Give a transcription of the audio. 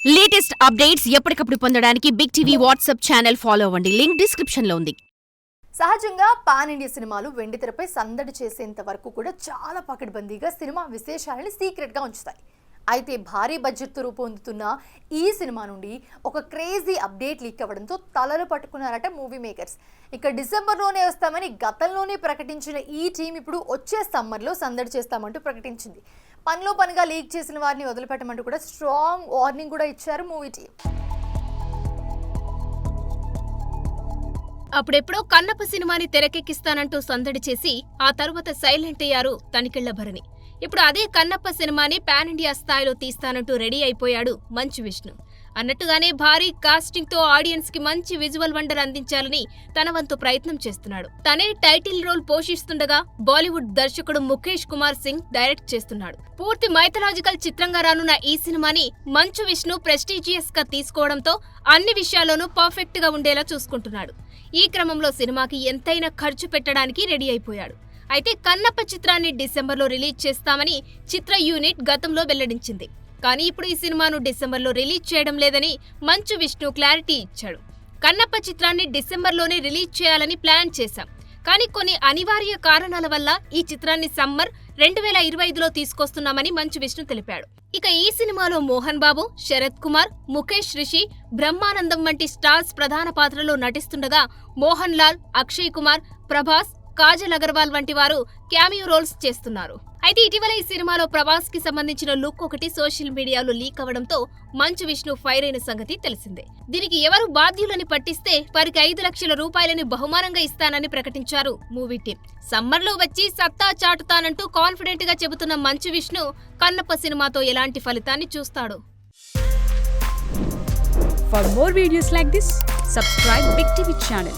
Latest updates ఎప్పటికప్పుడు పొందడానికి big TV WhatsApp channel follow అవ్వండి. లింక్ డిస్క్రిప్షన్ లో ఉంది. సహజంగా పాన్ ఇండియా సినిమాలు వెండితెరపై సందడి చేసేంత వరకు కూడా చాలా పకడ్బందీగా సినిమా విశేషాలని సీక్రెట్గా ఉంచుతాయి. అయితే భారీ బడ్జెట్తో రూపొందుతున్న ఈ సినిమా నుండి ఒక క్రేజీ అప్డేట్ లీక్ అవ్వడంతో తలలు పట్టుకున్నారట మూవీ మేకర్స్. ఇక డిసెంబర్లోనే వస్తామని గతంలోనే ప్రకటించిన ఈ టీం ఇప్పుడు వచ్చే సమ్మర్లో సందడి చేస్తామంటూ ప్రకటించింది. పనిలో పనిగా లీక్ చేసిన వారిని వదిలిపెట్టమంటూ కూడా స్ట్రాంగ్ వార్నింగ్ కూడా ఇచ్చారు మూవీ టీం. అప్పుడెప్పుడో కన్నప్ప సినిమాని తెరకెక్కిస్తానంటూ సందడి చేసి ఆ తరువాత సైలెంట్ అయ్యారు తనికెళ్ల భరణి. ఇప్పుడు అదే కన్నప్ప సినిమాని పాన్ ఇండియా స్థాయిలో తీస్తానంటూ రెడీ అయిపోయాడు మంచు విష్ణు. అన్నట్టుగానే భారీ కాస్టింగ్ తో ఆడియన్స్ కి మంచి విజువల్ వండర్ అందించాలని తన వంతు ప్రయత్నం చేస్తున్నాడు. తనే టైటిల్ రోల్ పోషిస్తుండగా బాలీవుడ్ దర్శకుడు ముఖేష్ కుమార్ సింగ్ డైరెక్ట్ చేస్తున్నాడు. పూర్తి మైథలాజికల్ చిత్రంగా రానున్న ఈ సినిమాని మంచు విష్ణు ప్రెస్టీజియస్ గా తీసుకోవడంతో అన్ని విషయాల్లోనూ పర్ఫెక్ట్ గా ఉండేలా చూసుకుంటున్నాడు. ఈ క్రమంలో సినిమాకి ఎంతైనా ఖర్చు పెట్టడానికి రెడీ అయిపోయాడు. అయితే కన్నప్ప చిత్రాన్ని డిసెంబర్లో రిలీజ్ చేస్తామని చిత్ర యూనిట్ గతంలో వెల్లడించింది. కానీ ఇప్పుడు ఈ సినిమాను డిసెంబర్లో రిలీజ్ చేయడం లేదని మంచు విష్ణు క్లారిటీ ఇచ్చాడు. కన్నప్ప చిత్రాన్ని డిసెంబర్లోనే రిలీజ్ చేయాలని ప్లాన్ చేశాం, కానీ కొన్ని అనివార్య కారణాల వల్ల ఈ చిత్రాన్ని సమ్మర్ 2025లో తీసుకొస్తున్నామని మంచు విష్ణు తెలిపాడు. ఇక ఈ సినిమాలో మోహన్ బాబు, శరత్ కుమార్, ముఖేష్ రిషి, బ్రహ్మానందం వంటి స్టార్స్ ప్రధాన పాత్రలో నటిస్తుండగా మోహన్ లాల్, అక్షయ్ కుమార్, ప్రభాస్, కాజల్ అగర్వాల్ వంటి వారు క్యామియో రోల్స్ చేస్తున్నారు. అయితే ఇటీవల ఈ సినిమాలో ప్రభాస్ కి సంబంధించిన లుక్ ఒకటి సోషల్ మీడియాలో లీక్ అవడంతో మంచు విష్ణు ఫైర్ అయిన సంగతి తెలిసిందే. దీనికి ఎవరు బాధ్యులని పట్టిస్తే వారికి 5 లక్షల రూపాయలని బహుమానంగా ఇస్తానని ప్రకటించారు మూవీ టీం. సమ్మర్లో వచ్చి సత్తా చాటుతానంటూ కాన్ఫిడెంట్ గా చెబుతున్న మంచు విష్ణు కన్నప్ప సినిమాతో ఎలాంటి ఫలితాన్ని చూస్తాడు. For more videos like this, subscribe Big TV channel.